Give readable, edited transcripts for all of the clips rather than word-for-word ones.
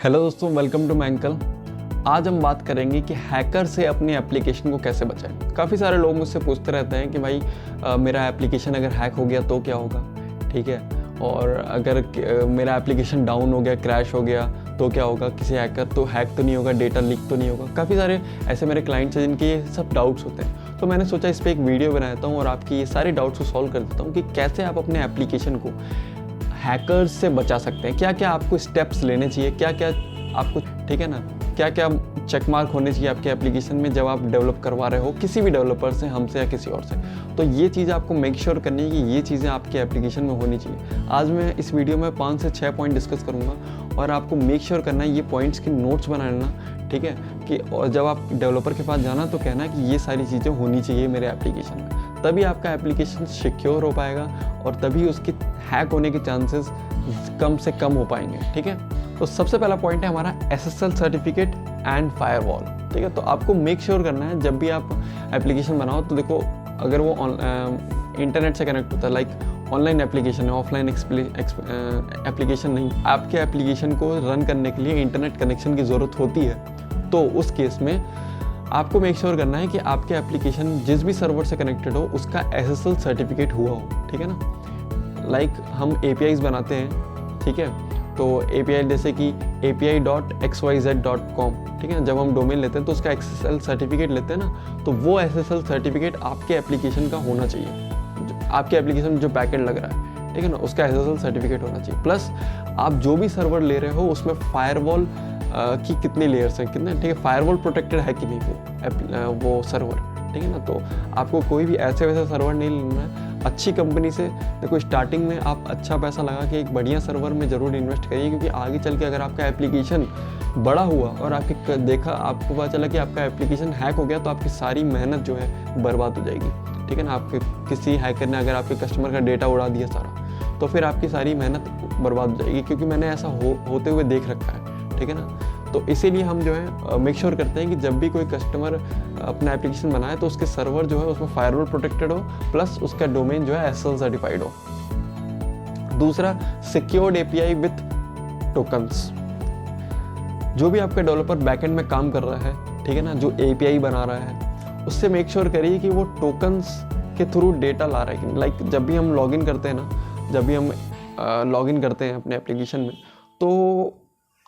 Hello दोस्तों, welcome to मैंकल। आज हम बात करेंगे कि हैकर से अपनी एप्लीकेशन को कैसे बचाएं। काफ़ी सारे लोग मुझसे पूछते रहते हैं कि भाई मेरा एप्लीकेशन अगर हैक हो गया तो क्या होगा, ठीक है। और अगर मेरा एप्लीकेशन डाउन हो गया, क्रैश हो गया तो क्या होगा, किसी हैकर तो हैक तो नहीं होगा, डेटा लीक तो नहीं होगा। काफ़ी सारे ऐसे मेरे क्लाइंट्स हैं जिनके ये सब डाउट्स होते हैं। तो मैंने सोचा इस पर एक वीडियो बनाता हूँ और आपकी ये सारे डाउट्स को सॉल्व कर देता हूँ कि कैसे आप अपने एप्लीकेशन को हैकर्स से बचा सकते हैं, क्या क्या आपको स्टेप्स लेने चाहिए, क्या क्या आपको, ठीक है ना, क्या क्या चेक मार्क होने चाहिए आपके एप्लीकेशन में जब आप डेवलप करवा रहे हो किसी भी डेवलपर से, हमसे या किसी और से। तो ये चीज़ आपको मेक श्योर करनी है कि ये चीज़ें आपके एप्लीकेशन में होनी चाहिए। आज मैं इस वीडियो में 5 से 6 पॉइंट डिस्कस करूँगा और आपको मेक श्योर करना है ये पॉइंट्स की नोट्स बना लेना, ठीक है। कि और जब आप डेवलपर के पास जाना तो कहना कि ये सारी चीज़ें होनी चाहिए मेरे एप्लीकेशन में, तभी आपका एप्लीकेशन सिक्योर हो पाएगा और तभी उसकी हैक होने के चांसेस कम से कम हो पाएंगे, ठीक है। तो सबसे पहला पॉइंट है हमारा SSL सर्टिफिकेट एंड फायरवॉल, ठीक है। तो आपको मेक श्योर करना है जब भी आप एप्लीकेशन बनाओ तो देखो, अगर वो इंटरनेट से कनेक्ट होता है, लाइक ऑनलाइन एप्लीकेशन है, ऑफलाइन एप्लीकेशन नहीं, आपके एप्लीकेशन को रन करने के लिए इंटरनेट कनेक्शन की ज़रूरत होती है, तो उस केस में आपको मेक श्योर करना है कि आपके एप्लीकेशन जिस भी सर्वर से कनेक्टेड हो उसका SSL सर्टिफिकेट हुआ हो, ठीक है ना। लाइक हम APIs बनाते हैं, ठीक है। तो API जैसे कि api.xyz.com, ठीक है। जब हम डोमेन लेते हैं तो उसका SSL सर्टिफिकेट लेते हैं ना, तो वो SSL सर्टिफिकेट आपके एप्लीकेशन का होना चाहिए। आपके एप्लीकेशन जो बैकएंड लग रहा है, ठीक है ना, उसका SSL सर्टिफिकेट होना चाहिए। प्लस आप जो भी सर्वर ले रहे हो उसमें फायरवॉल की कितनी लेयर्स हैं, कितने, ठीक है, फायरवॉल प्रोटेक्टेड है कि नहीं वो सर्वर, ठीक है ना। तो आपको कोई भी ऐसे वैसे सर्वर नहीं लेना है, अच्छी कंपनी से। देखो, स्टार्टिंग में आप अच्छा पैसा लगा के एक बढ़िया सर्वर में ज़रूर इन्वेस्ट करिए, क्योंकि आगे चल के अगर आपका एप्लीकेशन बड़ा हुआ और आपको पता चला कि आपका एप्लीकेशन हैक हो गया तो आपकी सारी मेहनत जो है बर्बाद हो जाएगी, ठीक है ना। आपके किसी हैकर ने अगर आपके कस्टमर का डेटा उड़ा दिया सारा, तो फिर आपकी सारी मेहनत बर्बाद हो जाएगी, क्योंकि मैंने ऐसा होते हुए देख रखा है, ठीक है ना। तो इसीलिए हम जो है मेक श्योर करते हैं कि जब भी कोई कस्टमर अपना एप्लीकेशन बनाए तो उसके सर्वर जो है उसमें फायरवॉल प्रोटेक्टेड हो, प्लस उसका डोमेन जो है SSL सर्टिफाइड हो। दूसरा, सिक्योर्ड API विथ टोकन्स। जो भी आपका डेवलपर बैकएंड में काम कर रहा है, ठीक है ना, जो API बना रहा है, उससे मेक श्योर करिए कि वो टोकन्स के थ्रू डेटा ला रहा है। लाइक जब भी हम लॉगिन करते हैं ना, जब भी हम लॉगिन करते हैं अपने एप्लीकेशन में, तो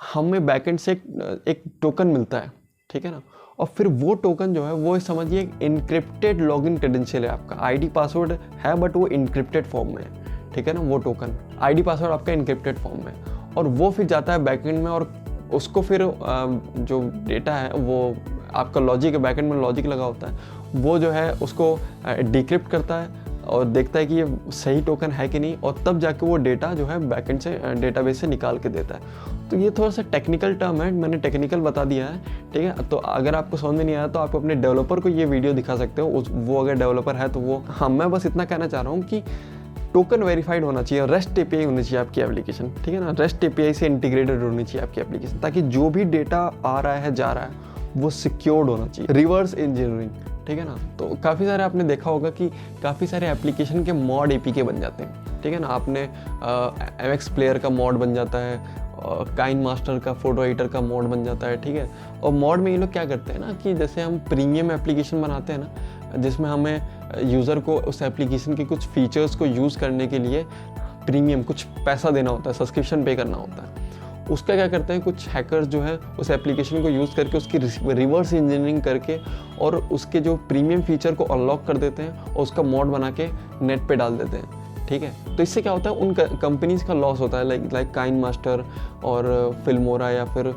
हमें बैकएंड से एक टोकन मिलता है, ठीक है ना। और फिर वो टोकन जो है वो समझिए एक इनक्रिप्टेड लॉगिन क्रेडेंशियल है आपका। ID पासवर्ड है बट वो इनक्रिप्टेड फॉर्म में है, ठीक है ना। वो टोकन ID पासवर्ड आपका इनक्रिप्टेड फॉर्म में, और वो फिर जाता है बैकएंड में, और उसको फिर जो डेटा है वो आपका लॉजिक, बैकएंड में लॉजिक लगा होता है, वो जो है उसको डिक्रिप्ट करता है और देखता है कि ये सही टोकन है कि नहीं, और तब जाके वो डेटा जो है बैकएंड से डेटाबेस से निकाल के देता है। तो ये थोड़ा सा टेक्निकल टर्म है, मैंने टेक्निकल बता दिया है, ठीक है। तो अगर आपको समझ में नहीं आया तो आप अपने डेवलपर को ये वीडियो दिखा सकते हो, वो अगर डेवलपर है तो वो। हाँ, मैं बस इतना कहना चाह रहा हूँ कि टोकन वेरीफाइड होना चाहिए, REST API होनी चाहिए आपकी एप्लीकेशन, ठीक है ना। REST API से इंटीग्रेटेड होनी चाहिए आपकी एप्लीकेशन, ताकि जो भी डेटा आ रहा है जा रहा है वो सिक्योर्ड होना चाहिए। रिवर्स इंजीनियरिंग, ठीक है ना। तो काफ़ी सारे आपने देखा होगा कि काफ़ी सारे एप्लीकेशन के मॉड APK बन जाते हैं, ठीक है ना। आपने MX प्लेयर का मॉड बन जाता है, काइन मास्टर का, फोटो एडिटर का मॉड बन जाता है, ठीक है। और मॉड में ये लोग क्या करते हैं ना कि जैसे हम प्रीमियम एप्लीकेशन बनाते हैं ना, जिसमें हमें यूज़र को उस एप्लीकेशन के कुछ फीचर्स को यूज़ करने के लिए प्रीमियम कुछ पैसा देना होता है, सब्सक्रिप्शन पे करना होता है। उसका क्या करते हैं कुछ हैकर्स जो है उस एप्लीकेशन को यूज़ करके उसकी रिवर्स इंजीनियरिंग करके और उसके जो प्रीमियम फीचर को अनलॉक कर देते हैं और उसका मॉड बना के नेट पे डाल देते हैं, ठीक है। तो इससे क्या होता है, उन कंपनीज़ का लॉस होता है, लाइक काइन मास्टर और फिल्मोरा या फिर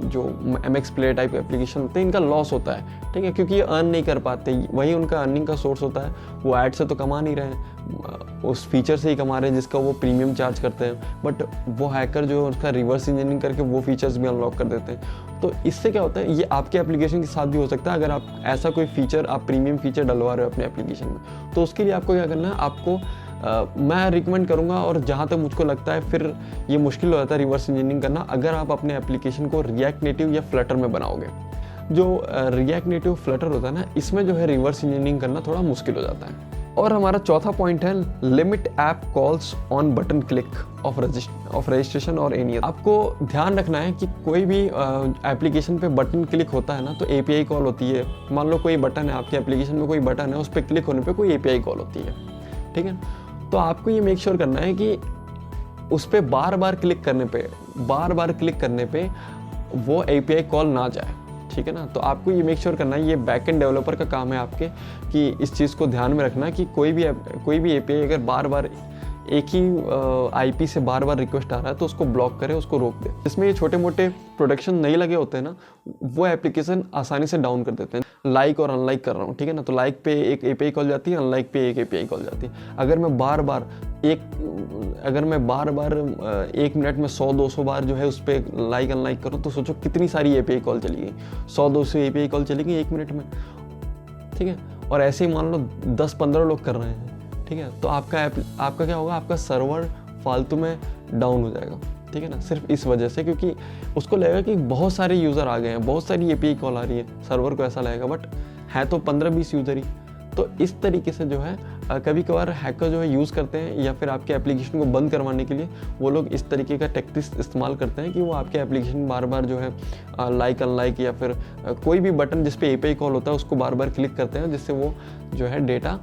जो MX प्ले टाइप एप्लीकेशन होते हैं, इनका लॉस होता है, ठीक है, क्योंकि ये अर्न नहीं कर पाते। वही उनका अर्निंग का सोर्स होता है, वो ऐड से तो कमा नहीं रहे हैं, उस फीचर से ही कमा रहे हैं जिसका वो प्रीमियम चार्ज करते हैं, बट वो हैकर जो है उसका रिवर्स इंजीनियरिंग करके वो फीचर्स भी अनलॉक कर देते हैं। तो इससे क्या होता है, ये आपके एप्लीकेशन के साथ भी हो सकता है। अगर आप ऐसा कोई फीचर, आप प्रीमियम फीचर डलवा रहे हो अपने एप्लीकेशन में, तो उसके लिए आपको क्या करना है, आपको मैं रिकमेंड करूंगा, और जहाँ तक मुझको लगता है फिर ये मुश्किल हो जाता है रिवर्स इंजीनियरिंग करना, अगर आप अपने एप्लीकेशन को रिएक्ट नेटिव या फ्लटर में बनाओगे। जो रिएक्ट नेटिव फ्लटर होता है ना, इसमें जो है रिवर्स इंजीनियरिंग करना थोड़ा मुश्किल हो जाता है, और हमारा चौथा पॉइंट है limit app calls on button click of registration और एनी। आपको ध्यान रखना है कि कोई भी एप्लीकेशन पे बटन क्लिक होता है ना तो एपीआई कॉल होती है। मान लो कोई बटन है आपके एप्लीकेशन में, कोई बटन है, उस पर क्लिक होने पे कोई एपीआई कॉल होती है, ठीक है। तो आपको ये मेक श्योर करना है कि उस पर बार बार क्लिक करने पे वो एपीआई कॉल ना जाए, ठीक है ना। तो आपको ये मेक श्योर करना है, ये बैकएंड डेवलपर का काम है आपके कि इस चीज़ को ध्यान में रखना कि कोई भी एपीआई अगर बार बार एक ही आईपी से बार बार रिक्वेस्ट आ रहा है तो उसको ब्लॉक करे, उसको रोक दे। जिसमें ये छोटे मोटे प्रोटेक्शन नहीं लगे होते हैं ना, वो एप्लीकेशन आसानी से डाउन कर देते हैं। लाइक और अनलाइक कर रहा हूँ, ठीक है ना, तो लाइक पे एक एपीआई कॉल जाती है, अनलाइक पे एक एपीआई कॉल जाती है। अगर मैं बार बार 1 मिनट में 100-200 बार जो है उस पर लाइक अनलाइक करूँ तो सोचो कितनी सारी एपीआई कॉल चली गई, 100-200 एपीआई कॉल चली गई 1 मिनट में, ठीक है। और ऐसे ही मान लो 10-15 लोग कर रहे हैं, ठीक है, तो आपका क्या होगा, आपका सर्वर फालतू में डाउन हो जाएगा, ठीक है ना, सिर्फ इस वजह से, क्योंकि उसको लगेगा कि बहुत सारे यूज़र आ गए हैं, बहुत सारी एपीआई कॉल आ रही है, सर्वर को ऐसा लगेगा, बट है तो 15-20 यूज़र ही। तो इस तरीके से जो है कभी कभार हैकर जो है यूज़ करते हैं, या फिर आपके एप्लीकेशन को बंद करवाने के लिए वो लोग इस तरीके का टैक्टिक्स इस्तेमाल करते हैं कि वो आपके एप्लीकेशन बार बार जो है लाइक अनलाइक या फिर कोई भी बटन जिस पे एपीआई कॉल होता है उसको बार बार क्लिक करते हैं, जिससे वो जो है डेटा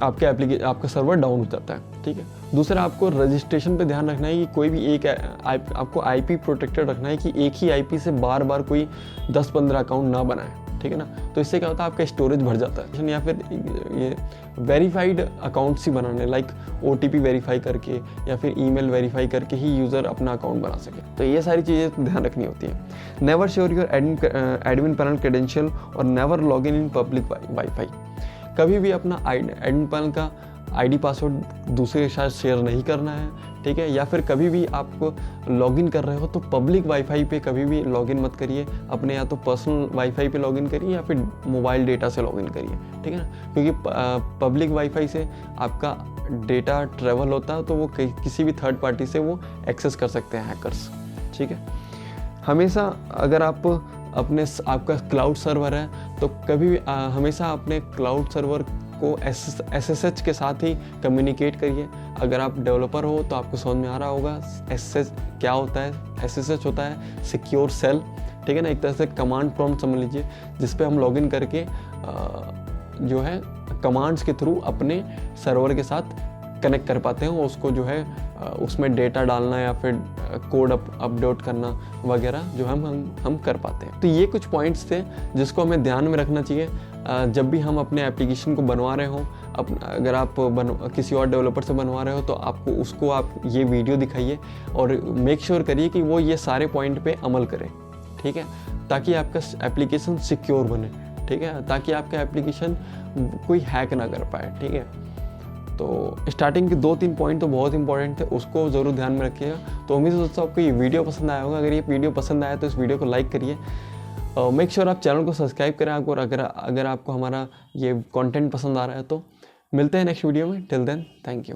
आपका सर्वर डाउन हो जाता है, ठीक है। दूसरा, आपको रजिस्ट्रेशन पे ध्यान रखना है कि कोई भी आपको आईपी प्रोटेक्टेड रखना है कि एक ही आईपी से बार बार कोई 10-15 अकाउंट ना बनाए, ठीक है ना। तो इससे क्या होता है, आपका स्टोरेज भर जाता है। या फिर ये वेरीफाइड अकाउंट्स ही बनाने, लाइक ओटीपी वेरीफाई करके या फिर ईमेल वेरीफाई करके ही यूज़र अपना अकाउंट बना सके। तो ये सारी चीज़ें ध्यान रखनी होती है। Never share your admin panel credential और never log in public wifi. कभी भी अपना एडमिन पैनल का आईडी पासवर्ड दूसरे के साथ शेयर नहीं करना है, ठीक है। या फिर कभी भी आप लॉगिन कर रहे हो तो पब्लिक वाईफाई पे कभी भी लॉगिन मत करिए, अपने या तो पर्सनल वाईफाई पे लॉगिन करिए या फिर मोबाइल डेटा से लॉगिन करिए, ठीक है ना, क्योंकि पब्लिक वाईफाई से आपका डेटा ट्रैवल होता है तो वो किसी भी थर्ड पार्टी से वो एक्सेस कर सकते हैं हैकर्स, ठीक है। हमेशा अगर आपका क्लाउड सर्वर है तो कभी भी हमेशा अपने क्लाउड सर्वर को SSH के साथ ही कम्युनिकेट करिए। अगर आप डेवलपर हो तो आपको समझ में आ रहा होगा SSH क्या होता है। SSH होता है सिक्योर सेल, ठीक है ना, एक तरह से कमांड प्रॉम्प्ट समझ लीजिए, जिस पे हम लॉगिन करके जो है कमांड्स के थ्रू अपने सर्वर के साथ कनेक्ट कर पाते हैं। उसको जो है उसमें डेटा डालना या फिर कोड अपडेट करना वगैरह जो हम कर पाते हैं। तो ये कुछ पॉइंट्स थे जिसको हमें ध्यान में रखना चाहिए जब भी हम अपने एप्लीकेशन को बनवा रहे हो। अगर आप किसी और डेवलपर से बनवा रहे हो तो आप ये वीडियो दिखाइए और मेक श्योर करिए कि वो ये सारे पॉइंट पे अमल करें, ठीक है, ताकि आपका एप्लीकेशन सिक्योर बने, ठीक है, ताकि आपका एप्लीकेशन कोई हैक ना कर पाए, ठीक है। तो स्टार्टिंग के 2-3 पॉइंट तो बहुत इंपॉर्टेंट थे, उसको ज़रूर ध्यान में रखिएगा। तो उम्मीद है दोस्तों आपको ये वीडियो पसंद आया होगा। अगर ये वीडियो पसंद आया तो इस वीडियो को लाइक करिए, मेक श्योर आप चैनल को सब्सक्राइब करें। और अगर आपको हमारा ये कंटेंट पसंद आ रहा है तो मिलते हैं नेक्स्ट वीडियो में। Till then, thank you.